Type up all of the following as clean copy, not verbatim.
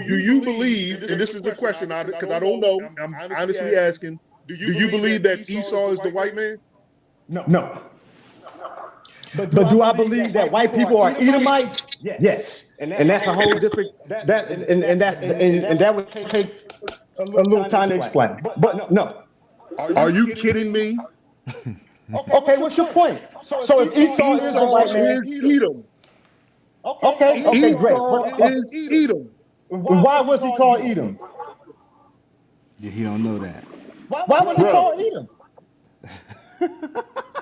do you believe, and this is a question because I don't know, I'm honestly asking, do you believe that Esau is the white man? No. But do I believe that white people are Edomites? Yes. And that's a whole different and that would take a little time to explain. But no. Are you kidding me? Okay, what's your point? So if Esau is the white man, is Edom. okay, great. Esau is Edom. Why was he called Edom? Yeah, he don't know that. Why was he called Edom?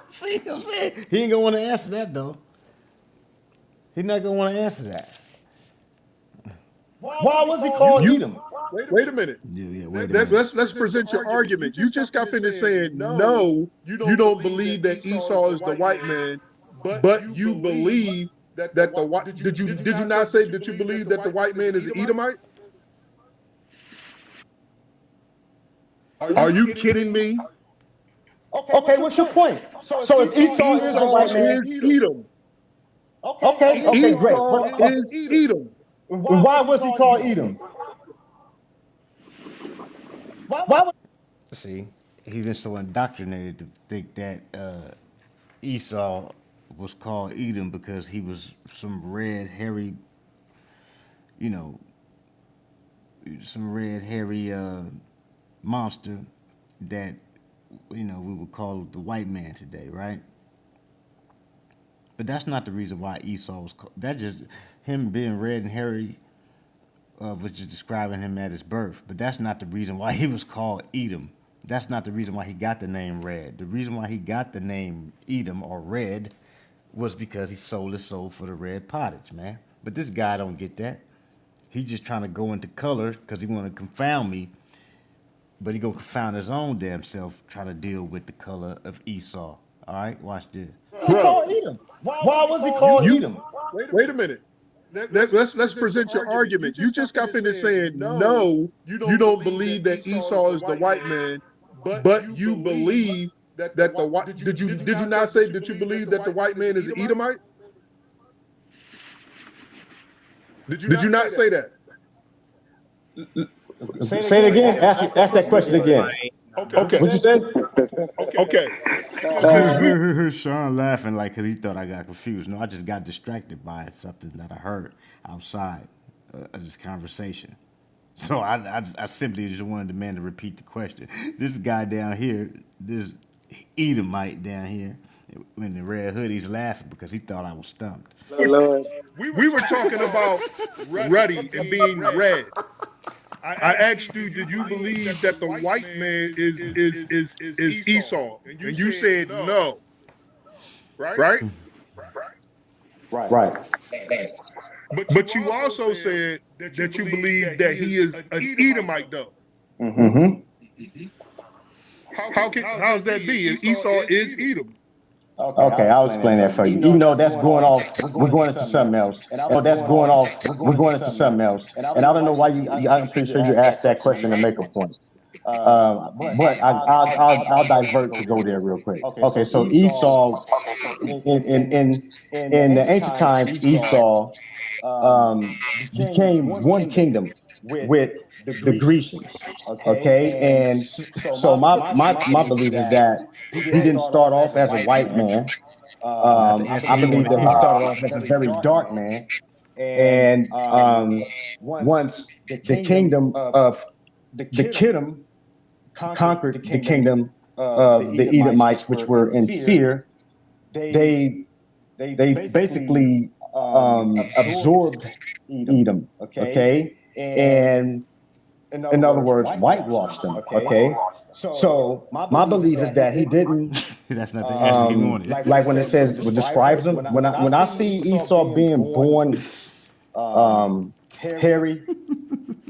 See what I'm saying? He ain't gonna want to answer that though. He's not gonna want to answer that. Why was he called Edom? Wait a minute. Yeah, wait a minute. Let's present your argument. You just got finished saying no, you don't believe that Esau is the white man, but you believe that the white did you not say that you believe that the white man is an Edomite? Are you kidding me? Okay, what's your point? So if Esau is the white man, Edom. Okay, great. Esau is Edom. Why was he called Edom? Why was See, he been so indoctrinated to think that Esau was called Edom because he was some red, hairy, you know, some red, hairy monster that, you know, we would call the white man today, right? But that's not the reason why Esau was called. That just him being red and hairy was just describing him at his birth. But that's not the reason why he was called Edom. That's not the reason why he got the name Red. The reason why he got the name Edom or Red was because he sold his soul for the red pottage, man. But this guy don't get that. He's just trying to go into color because he want to confound me. But he gonna confound his own damn self trying to deal with the color of Esau. All right, watch this. he called Edom? Why was he called Edom? Wait a minute. Let's present your argument. You just got finished saying no, you don't believe that Esau is the white man, but you believe that the white did you not say that you believe that the white man is an Edomite? Did you not say that? Say it again. Ask that question again. Okay. What'd you say? Okay. I heard Sean laughing like because he thought I got confused. No, I just got distracted by something that I heard outside of this conversation. So I simply just wanted the man to repeat the question. This guy down here, this Edomite down here in the red hoodie's laughing because he thought I was stumped. We were talking about ruddy and being red. I asked you, did you believe that the white man is Esau? And you said no. Right? Right. But you also said that you believe that he is an Edomite, though. Mm-hmm. How's that be? If Esau is Edom. Okay, I'll explain that for you. Even though that's going off, we're going into something else. And I don't know why I'm pretty sure you asked that question to make a point. But I'll divert to go there real quick. Okay, so Esau, in the ancient times, Esau became one kingdom with the Grecians. Okay, and so my belief is that he didn't start off as a white man. I believe that he started off as a very dark man, and once the kingdom of the Kittim conquered the kingdom of the Edomites, which were in Seir, they basically absorbed Edom. Okay, and in other words, whitewashed them. Okay, so my belief is that he didn't. That's not the answer he wanted. Like when it says, it describes him. When I see Esau being born hairy,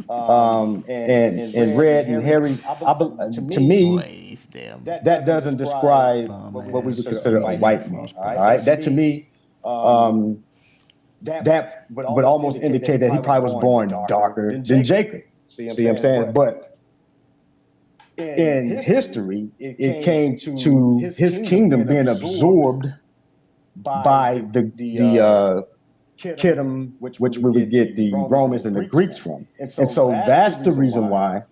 and red and hairy, to me, that doesn't describe what we would consider a white man. All right, that to me, that would almost indicate that he probably was born darker than Jacob. See what I'm saying? But in history, it came to his kingdom being absorbed by the Kittim, which we would get the Romans and the Greeks from. And so that's the reason why,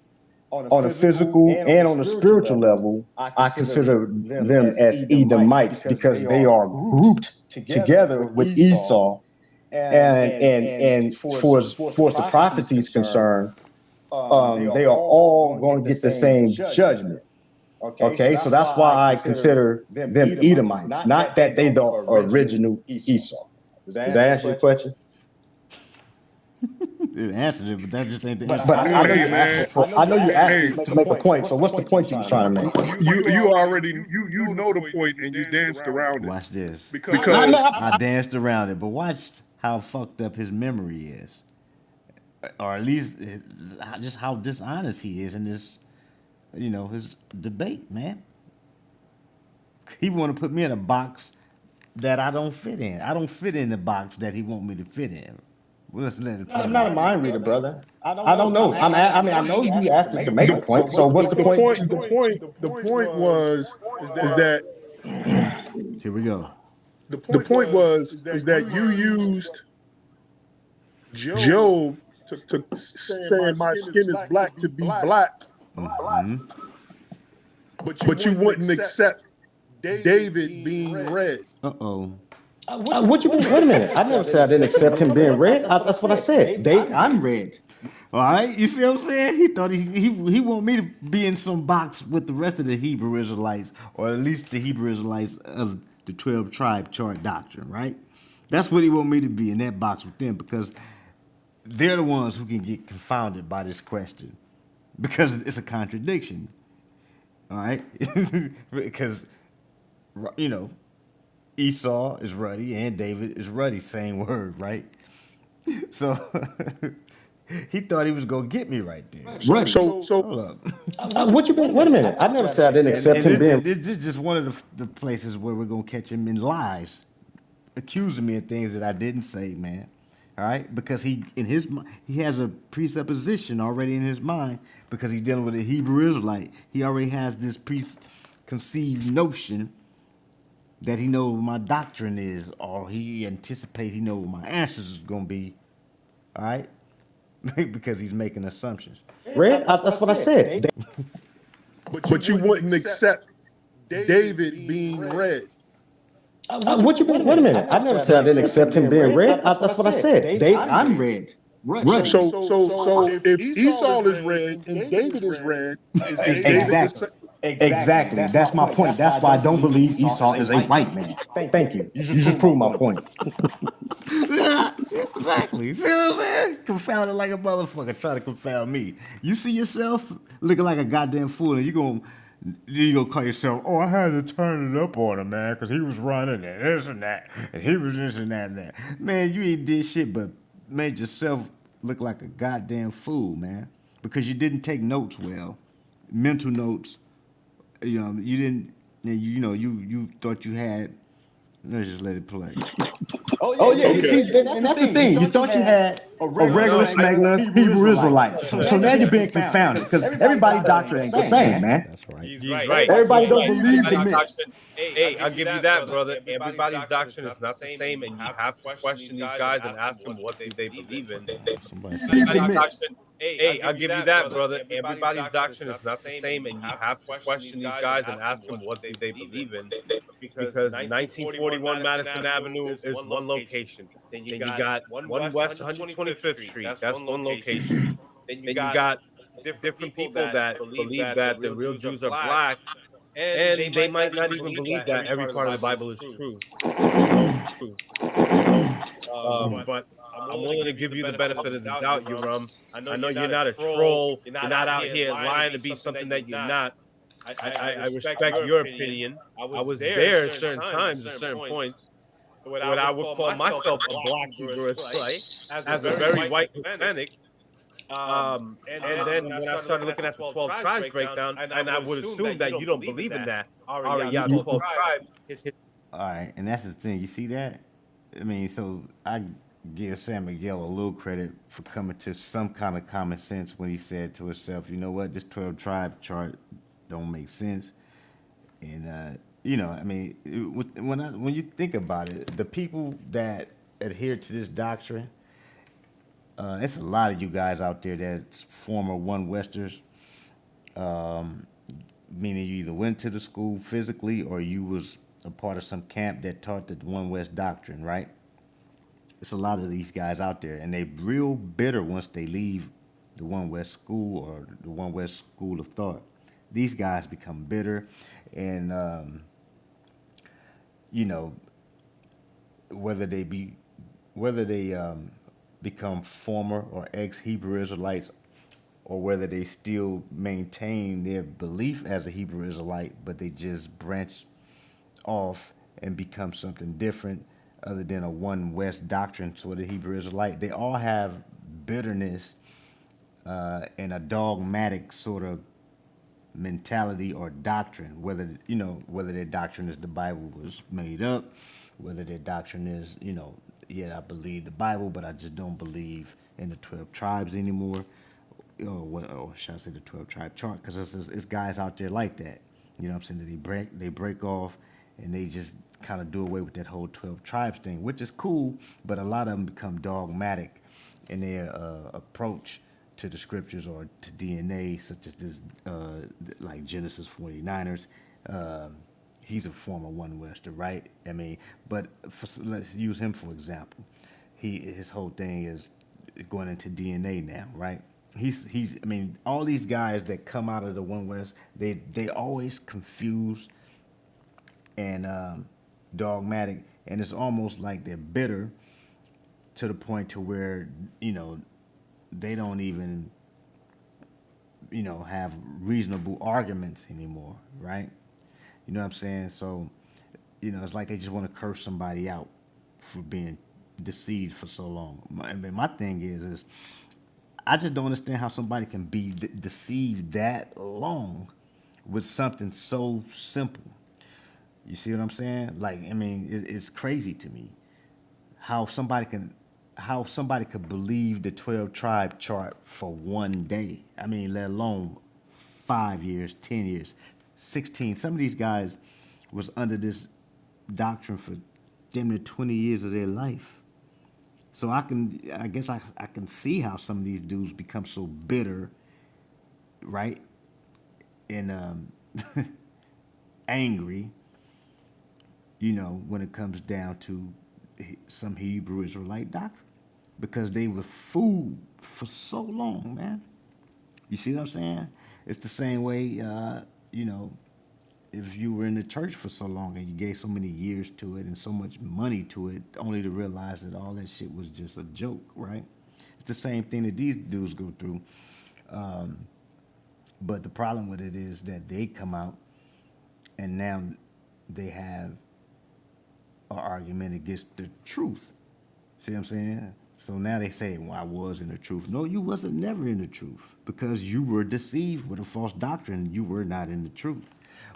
on a physical and on a spiritual level, I consider them as Edomites because they are grouped together with Esau. And for as the prophecy is concerned, they are all going to get the same judgment. Okay, so that's why I consider them Edomites, not that they the original Esau. Does that answer your question? It answered it, but that just ain't the answer. But I know Hey, you man. asked. I know you Hey, asked to make a point. So what's the point you was trying to make? you already you know the point and you danced around it Watch this. because I danced around it, but watch how fucked up his memory is, or at least just how dishonest he is in this, his debate, man. He want to put me in a box that I don't fit in. I don't fit in the box that he want me to fit in. Well, let's let it play. I'm not a mind reader, brother. I don't know. I mean, I know you asked it to make a point. So what's the point? the point was is that Here we go. the point was is that you used Job to saying my skin is black to be black, but you wouldn't accept David being red. Uh-oh. What you mean? Wait a minute. I never said I didn't accept him being red. That's what I said. I'm red. All right, you see what I'm saying? He thought he want me to be in some box with the rest of the Hebrew Israelites, or at least the Hebrew Israelites of the 12 tribe chart doctrine, right? That's what he want me to be, in that box with them, because they're the ones who can get confounded by this question, because it's a contradiction. All right, because Esau is ruddy and David is ruddy, same word, right? So he thought he was gonna get me right there. Ruddy. So Hold up. What you mean? Wait a minute. I never said I didn't accept him being. This is just one of the places where we're gonna catch him in lies, accusing me of things that I didn't say, man. All right, because he has a presupposition already in his mind, because he's dealing with a Hebrew Israelite. He already has this preconceived notion that he knows what my doctrine is, or he anticipates he knows what my answers is gonna be. All right, because he's making assumptions. Red? That's what I said. but you wouldn't accept David being red. What you mean? Wait a minute. I never said I didn't accept him being red. That's what I said. I'm red. Ruddy. So if Esau is red and David is red, is David the Exactly. That's my point. That's why I don't believe Esau is a white man. Thank you. You just proved my point. Exactly. See what I'm saying? Confounded like a motherfucker trying to confound me. You see yourself looking like a goddamn fool, and you gonna call yourself, oh, I had to turn it up on him, man, because he was running and this and that, and he was this and that and that. Man, you ain't did shit but made yourself look like a goddamn fool, man, because you didn't take notes well, mental notes. You didn't. You thought you had. Let's just let it play. Oh yeah. Okay. See, and that's the thing. You thought you had a regular smaggler Hebrew Israelite. So now you're being confounded because everybody's doctrine ain't the same, man. That's right. He's right. Everybody don't believe the myths. Hey, I'll give you that, brother. Everybody's doctrine is not the same, and you have to question these guys and ask them what they believe in. Somebody said Everybody's doctrine. Hey, I'll give you that, brother. Everybody's doctrine is not the same, and you have to question these guys and ask them what they believe in. Because 1941 Madison Avenue is one location. Then you got one West 125th Street. That's one location. Then you got different people that believe that the real Jews are black, and they might not even believe that every part of the Bible is true. But I'm willing to give you the benefit of the doubt, Yoram. I know you're not a troll. You're not out here lying to be something that you're not. I respect your opinion. I was there at certain times, at certain points. What I would call myself a black Hebrew Israelite, as a very white Hispanic. And then when I started looking at the 12 tribes breakdown, and I would assume that you don't believe in that. Already 12 tribes. All right, and that's the thing. You see that? I mean, so I give San Miguel a little credit for coming to some kind of common sense when he said to himself, you know what, this 12 tribe chart don't make sense. And, I mean, when you think about it, the people that adhere to this doctrine, it's a lot of you guys out there that's former One Westers, meaning you either went to the school physically or you was a part of some camp that taught the One West doctrine, right? It's a lot of these guys out there, and they real bitter once they leave the One West school or the One West school of thought. These guys become bitter, and you know, whether they be whether they become former or ex-Hebrew Israelites, or whether they still maintain their belief as a Hebrew Israelite, but they just branch off and become something different other than a One West doctrine toward the Hebrew Israelite. They all have bitterness and a dogmatic sort of mentality or doctrine, whether their doctrine is the Bible was made up, whether their doctrine is, yeah, I believe the Bible, but I just don't believe in the 12 tribes anymore, or should I say the 12 tribe chart? Because it's guys out there like that. You know what I'm saying? That they break off and they just kind of do away with that whole 12 tribes thing, which is cool, but a lot of them become dogmatic in their approach to the scriptures or to DNA, such as this, like Genesis 49ers. He's a former One Wester, right? I mean, but let's use him for example. His whole thing is going into DNA now, right? I mean, all these guys that come out of the One West, they always confused and dogmatic, and it's almost like they're bitter to the point to where they don't even have reasonable arguments anymore, right? You know what I'm saying? So it's like they just want to curse somebody out for being deceived for so long. My thing is I just don't understand how somebody can be deceived that long with something so simple. You see what I'm saying? Like, I mean, it's crazy to me how somebody could believe the 12 tribe chart for one day. I mean, let alone 5 years, 10 years, 16. Some of these guys was under this doctrine for damn near 20 years of their life. So I guess I can see how some of these dudes become so bitter, right? And angry, when it comes down to some Hebrew Israelite doctrine, because they were fooled for so long, man. You see what I'm saying? It's the same way, if you were in the church for so long and you gave so many years to it and so much money to it, only to realize that all that shit was just a joke, right? It's the same thing that these dudes go through. But the problem with it is that they come out and now they have an argument against the truth. See what I'm saying? So now they say, well, I was in the truth. No, you wasn't never in the truth, because you were deceived with a false doctrine. You were not in the truth.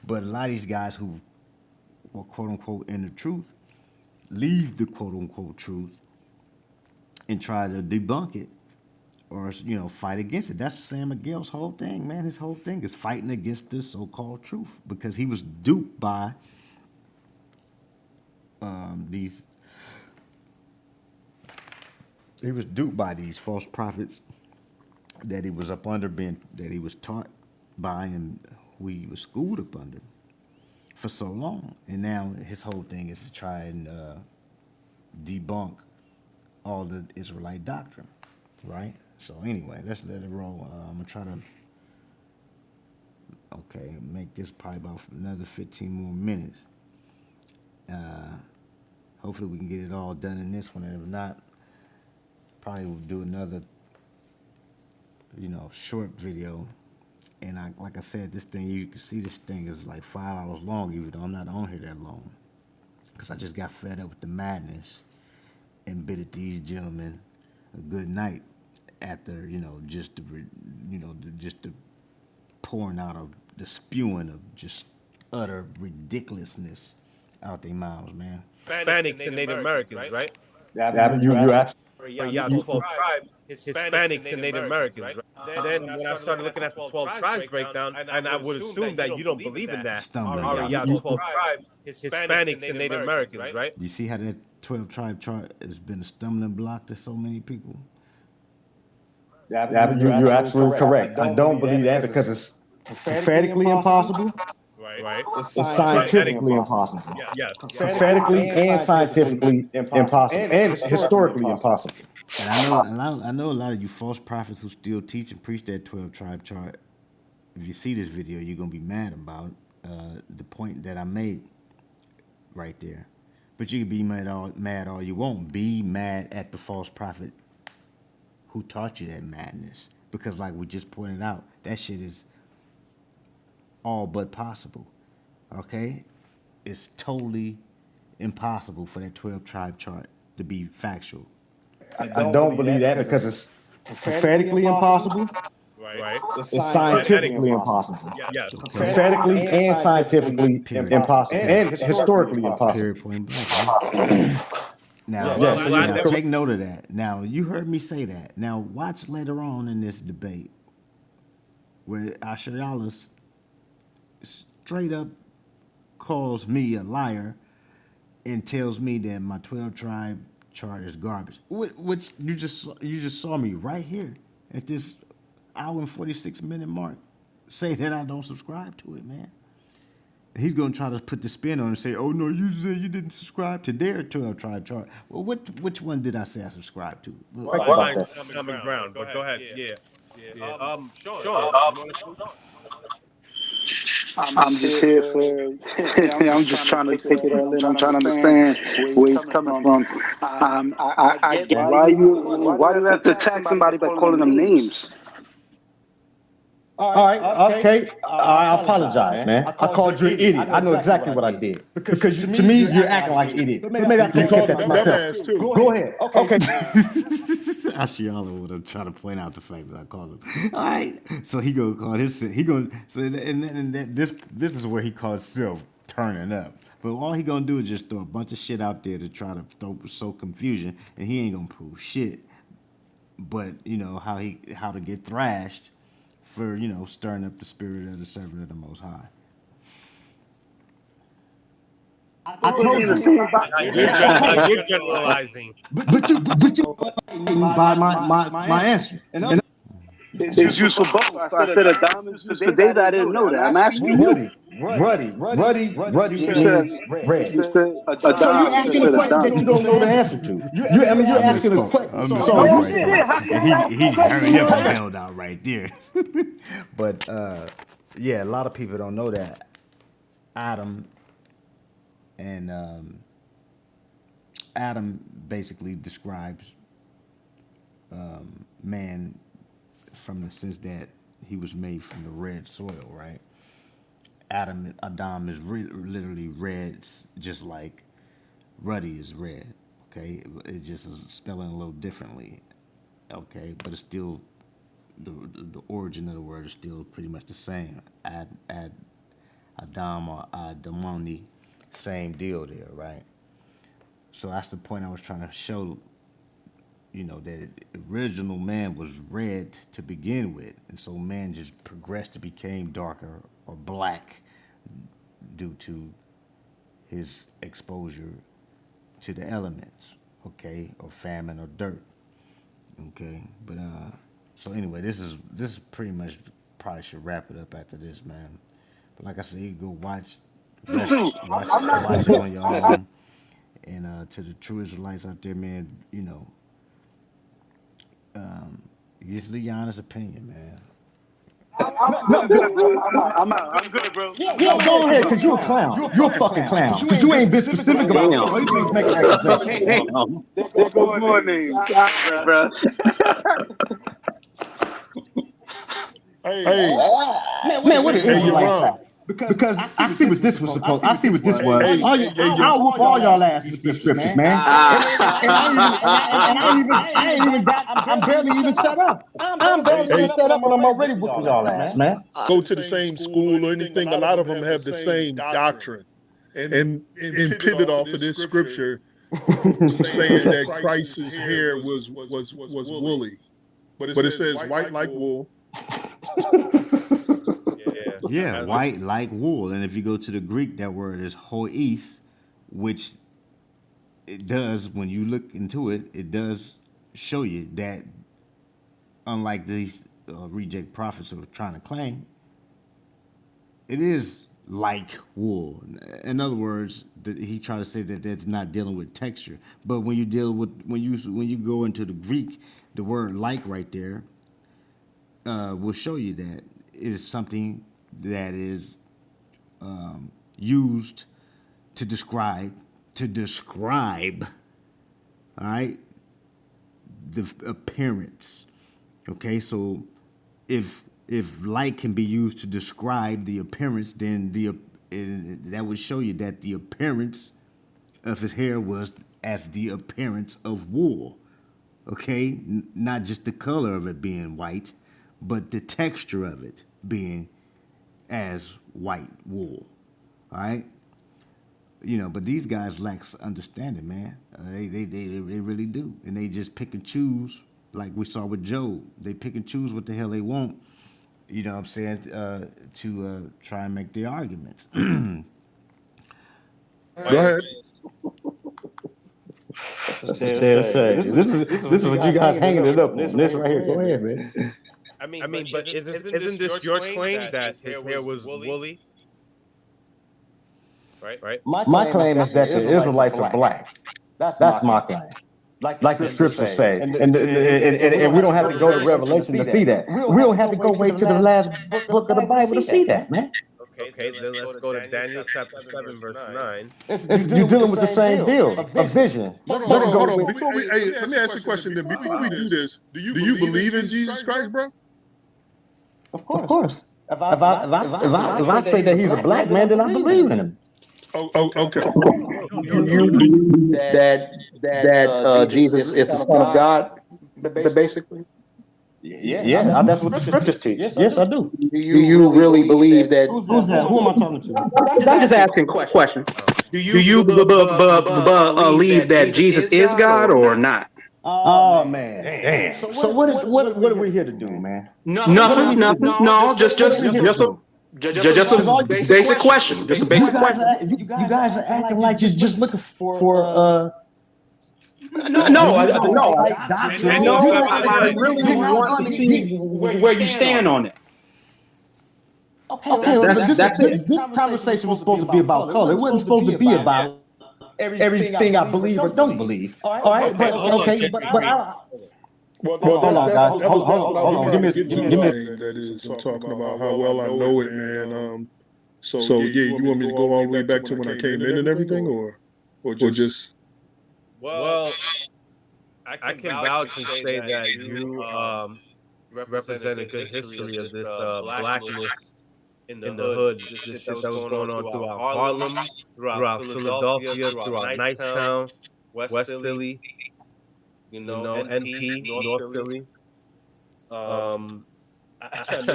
But a lot of these guys who were quote unquote in the truth leave the quote unquote truth and try to debunk it or fight against it. That's Sam Miguel's whole thing, man. His whole thing is fighting against the so-called truth, because he was duped by these false prophets that he was up under, that he was taught by, and who he was schooled up under for so long. And now his whole thing is to try and debunk all the Israelite doctrine, right? So anyway, let's let it roll. I'm gonna try to make this probably about another 15 more minutes. Hopefully we can get it all done in this one, and if not, probably we'll do another short video. And like I said, this thing, you can see this thing is like 5 hours long, even though I'm not on here that long, because I just got fed up with the madness and bidded these gentlemen a good night after just the pouring out of the spewing of just utter ridiculousness out their mouths, man. Hispanics and Native Americans, right? You asked yeah, 12 tribes, Hispanics and Native Americans, right? Then when I started looking at the 12 tribes breakdown, and I would assume that you don't believe in that. Stumbling All right, block. yeah, 12 tribes, Hispanics and Native Americans, right? You see how that 12 tribe chart has been a stumbling block to so many people? You're absolutely correct. I don't believe that because it's prophetically impossible. Right. It's scientifically impossible. Yes. Prophetically and scientifically impossible, and historically impossible. And I know a lot of you false prophets who still teach and preach that 12 tribe chart. If you see this video, you're gonna be mad about the point that I made right there. But you can be mad all you want. Be mad at the false prophet who taught you that madness. Because like we just pointed out, that shit is all but possible. Okay? It's totally impossible for that 12 tribe chart to be factual. I don't believe that because it's prophetically impossible. Right. It's scientifically impossible. Yes. Prophetically and scientifically impossible, and historically impossible. Period, point blank. Right? Now, take note of that. Now, you heard me say that. Now, watch later on in this debate where Ashayalas straight up calls me a liar and tells me that my 12 tribe chart is garbage. Which you just saw me right here at this hour and 46-minute mark say that I don't subscribe to it, man. He's gonna try to put the spin on it and say, "Oh no, you said you didn't subscribe to their 12 tribe chart." Well, which one did I say I subscribed to? Well, common ground, but go ahead. Yeah. Sean. I'm just here for. I'm just trying to take it all in. I'm trying to understand where he's coming from. I get why do you have to attack somebody by calling them names? All right, okay. I apologize, man. I called you an idiot. I know exactly what I did. Because to me, you're acting like an idiot. But maybe I can take that to myself. Go ahead. Okay. Ashiala would have tried to point out the fact that I called him. All right. So he gonna call his this is where he calls himself turning up. But all he gonna do is just throw a bunch of shit out there to try to sow confusion, and he ain't gonna prove shit. But you know how to get thrashed for, you know, stirring up the spirit of the servant of the Most High. I told you the same about You're generalizing. But you by my answer. And it's used for both. I said a diamond is used for David. I didn't know that. I'm asking you. Ruddy You said red. You said a So you're diamond. asking a question that you don't know the answer to. You're asking a question. So He hurried up and bailed out right there. But yeah, a lot of people don't know that Adam basically describes man from the sense that he was made from the red soil, right? Adam is literally red, just like Ruddy is red. Okay, it just is spelling a little differently. Okay, but it's still the origin of the word is still pretty much the same. Adam or Adamoni, same deal there, right? So that's the point I was trying to show. You know, that original man was red to begin with, and so man just progressed to become darker or black due to his exposure to the elements, okay, or famine or dirt, okay. But so anyway, this is pretty much probably should wrap it up after this, man. But like I said, you go watch it on your own, and to the true Israelites out there, man, you know. Just Lee Honest opinion, man. I'm good, bro. Yeah, go ahead, because you're a clown. You're a fucking clown. Because you ain't been specific about it. All you do is make accusations. Good morning, bro. Hey, Man, what is Israelites? Because I see what this was supposed. I see what this was. I'll whoop all y'all asses with these scriptures, man. I'm barely even set up. I'm barely even set up, and I'm already whooping y'all ass, man. go to the same school or anything. A lot of them have the same doctrine and pivot off of this scripture saying that Christ's hair was woolly, but it says white like wool. Yeah, white like wool. And if you go to the Greek, that word is hois, which it does, when you look into it, it does show you that, unlike these reject prophets are trying to claim, it is like wool. In other words, he tried to say that that's not dealing with texture. But when you deal with when you go into the Greek, the word like right there will show you that it is something that is used to describe all right, the appearance. Okay, so if light can be used to describe the appearance, then that would show you that the appearance of his hair was as the appearance of wool. Okay, not just the color of it being white, but the texture of it being as white wool. All right. But these guys lack understanding, man. They really do, and they just pick and choose, like we saw with Job. They pick and choose what the hell they want. You know what I'm saying? To try and make their arguments. Go ahead. This is what you guys hanging it up on. This right here. Go ahead, man. I mean, but isn't this your claim that his hair was woolly? Right. My claim is that the Israelites are black. That's my claim. Like the scriptures say, and we don't have to go to Revelation to see that. We don't have to go wait to the last book of the Bible to see that, man. Okay, then let's go to Daniel chapter 7, verse 9. You're dealing with the same deal, a vision. Hold on. Let me ask you a question. Then before we do this, do you believe in Jesus Christ, bro? Of course. If I say that he's a black man, then I believe in him. Oh, okay. You believe that Jesus is the Son of God, basically? Yeah, that's what the scriptures teach. Yes, I do. Do you really believe that? Who's that? Who am I talking to? I'm just asking a question. Do you believe that Jesus is God or not? Oh man, damn. So what are we here to do, man? Nothing. No, just a basic question. Just a basic question. You guys are acting like you're just looking for No. I really want to see where you stand on it. Okay, that's it. This conversation was supposed to be about color. It wasn't supposed to be about everything I believe or don't believe. All right, but I. Well, hold on, guys. Hold on. Give me that is. I'm talking about how well I know it, man. So yeah, you want me to go all the way back to when I came in and everything, or just? Well, I can vouch and say that you represent a good history of this blackness in the hood. This shit that was going on throughout Harlem, throughout Philadelphia, throughout Nicetown, West Philly. NP, North Philly. I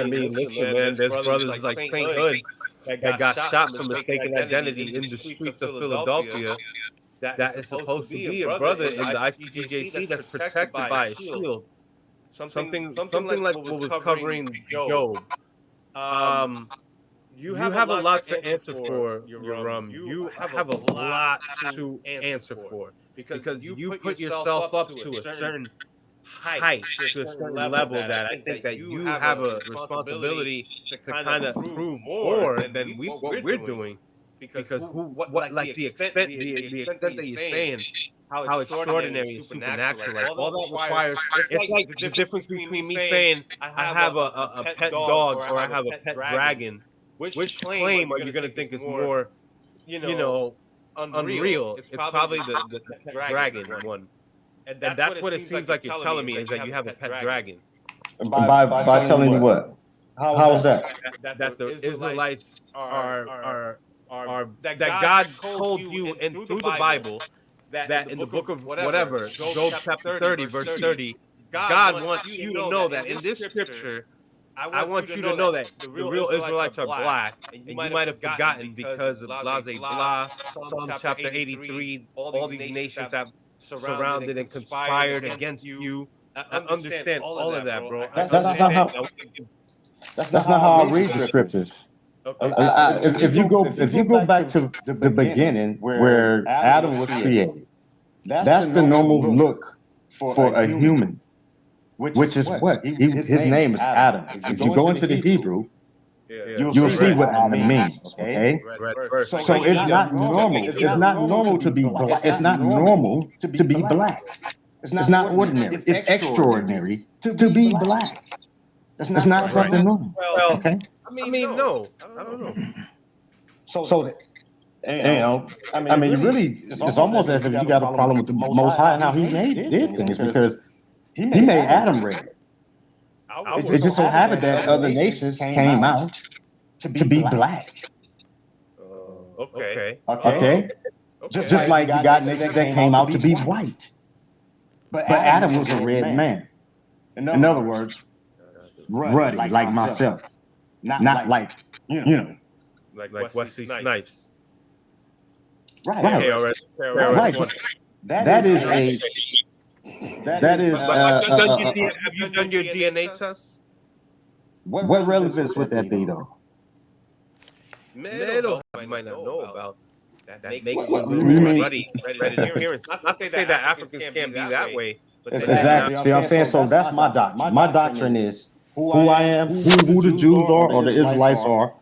mean, listen, man, there's brothers like Saint Hood that got shot for mistaken identity in the streets of Philadelphia. That is supposed to be a brother in the ICGJC that's protected by a shield. Something like what was covering Job. You have a lot to answer for, You have a lot to answer for. Because you put yourself up to a certain height, to a certain level that I think that you have a responsibility to kind of prove more than what we're doing. Because like the extent that you're saying how extraordinary and supernatural, like all that requires. It's like the difference between me saying I have a pet dog or I have a pet dragon. Which claim are you going to think is more, unreal? It's probably the pet dragon one. And that's what it seems like you're telling me, is that you have a pet dragon. By telling you what? How is that? That the Israelites are that God told you and through the Bible that in the book of whatever, Job chapter 30, verse 30, God wants you to know that in this scripture, I want you to know that the real Israelites are black, and you might have forgotten because of blase blah, Psalm chapter 83. All these nations have surrounded and conspired against you. I understand all of that, bro. I That's not understand. how. That's not how I read the scriptures. Okay. If you go back to the beginning where Adam was created, that's the normal look for a human, which is what his name is Adam. If you go into the Hebrew, you'll see what Adam means. Okay, so it's not normal. It's not normal to be black. It's not normal to be black. It's not ordinary. It's extraordinary to be black. It's not something normal. Well, Okay. I mean, no, I don't know. So, I mean, you really, it's almost as if you got a problem with the Most High and how He did things, because He made Adam red. It just so happened that other nations came out to be black. Okay. Just like you got nations that came out to be white. But Adam was a red man. In other words, ruddy, like myself. Not like, Like Wesley Snipes. Right. Right. That is Have you done your DNA test? what relevance would that be, though? Man, you might not know about. That makes you mean? ready to appearance. Not to say that Africans can't be that way, but Exactly. See what I'm saying? So that's my doctrine. My doctrine is who I am, who the Jews are, or the Israelites are,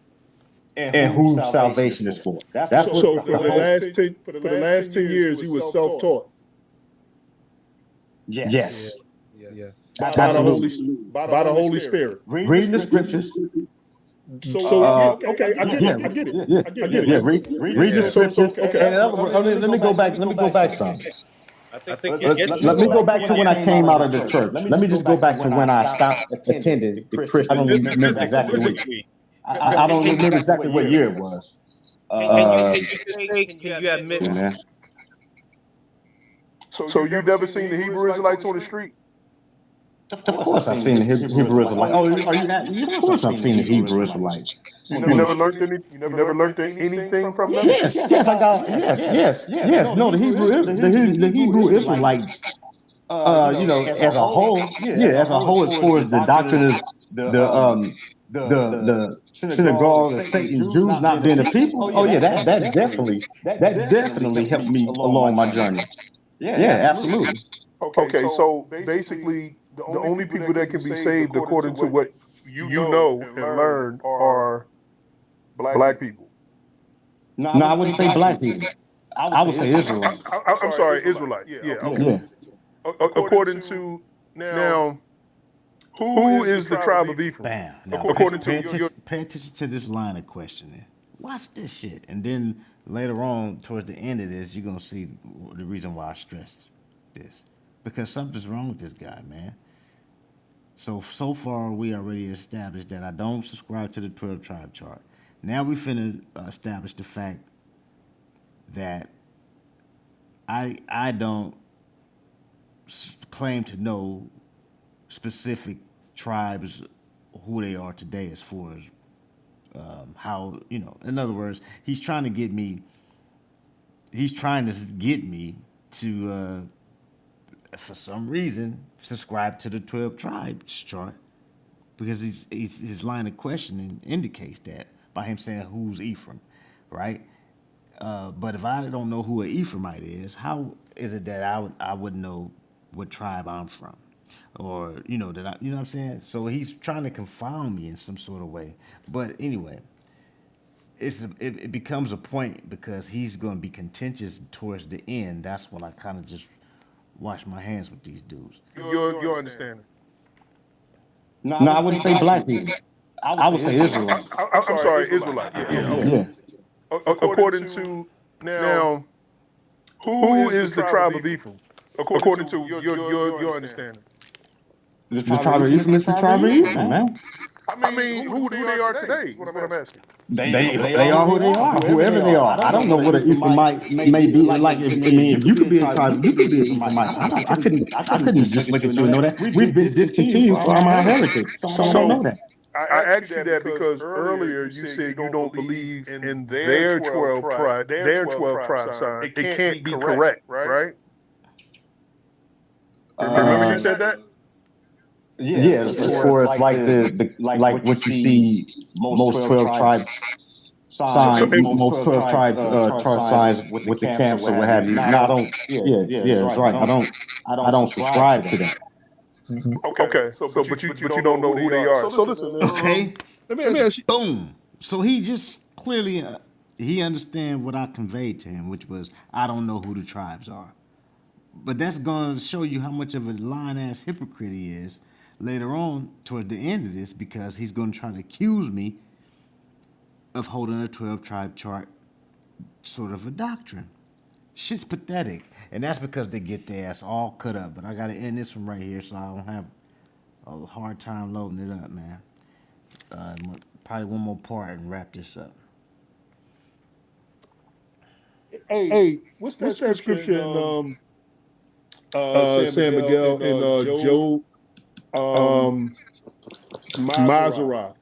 and who salvation is for. That's So for the last 10 years, you were self-taught yes. by the Holy Spirit. Reading the scriptures. Okay, I get it. Read the scriptures. Okay. And in other words, let me go back some. I think Let me go back to when I came out of the church. Let me just go back to when I stopped attending the Christian. I don't remember exactly I don't remember exactly what year it was. Can you admit? Yeah. So you've never seen the Hebrew Israelites on the street? Of course, I've seen the Hebrew Israelites. Oh, are you that? Of course, I've seen the Hebrew Israelites. You never learned anything from them? Yes, I got. Yes. No, the Hebrew Israelites. As a whole, as far as the doctrine of the synagogue of Satan, Jews not being a people. Oh yeah, that definitely helped me along my journey. Yeah, absolutely. Okay, so basically, the only people that can be saved, according to what you know and learned, are black people. No, I wouldn't say black people. I would say Israelites. I'm sorry, Israelites. Yeah. Okay. According to now, who is the tribe of Ephraim? Bam. Now, According pay to your attention to this line of questioning. Watch this shit. And then later on, towards the end of this, you're going to see the reason why I stressed this. Because something's wrong with this guy, man. So far, we already established that I don't subscribe to the 12 tribe chart. Now we finna establish the fact that I don't claim to know specific tribes who they are today as far as how, in other words, he's trying to get me to for some reason subscribe to the 12 tribes chart, because his line of questioning indicates that by him saying who's Ephraim, right? But if I don't know who an Ephraimite is, how is it that I would know what tribe I'm from? Or, you know what I'm saying? So he's trying to confound me in some sort of way. But anyway, it becomes a point because he's going to be contentious towards the end. That's when I kind of just wash my hands with these dudes. your understanding. No, I wouldn't say black people. I would say Israelites. I'm sorry, Israelites. Yeah. According to now, who is the tribe of Ephraim? According to your understanding. The tribe of Ephraim is the tribe of Ephraim, man. I mean, who they are today? What I'm asking. They are who they are, whoever they are. I don't know what an Ephraimite may be like. If you could be a tribe, you could be an Ephraimite. I couldn't just look at you and know that. We've been discontinued from our heritage, so I don't know that. I asked you that because earlier you said you don't believe in their 12 tribe sign. It can't be correct, right? Remember you said that? Yeah, as far as like the like what you see most 12 tribes sign, most 12 tribes chart signs with the camps or what have you. No, I don't. Yeah, it's right. I don't subscribe to that. Okay. So but you don't know who they are. So listen, man, Okay. let me ask you. Boom. So he just clearly he understand what I conveyed to him, which was I don't know who the tribes are. But that's going to show you how much of a lying ass hypocrite he is later on towards the end of this, because he's going to try to accuse me of holding a 12 tribe chart sort of a doctrine. Shit's pathetic. And that's because they get their ass all cut up. But I got to end this one right here so I don't have a hard time loading it up, man. Probably one more part and wrap this up. Hey, what's that scripture in San Miguel in Job, Maserah?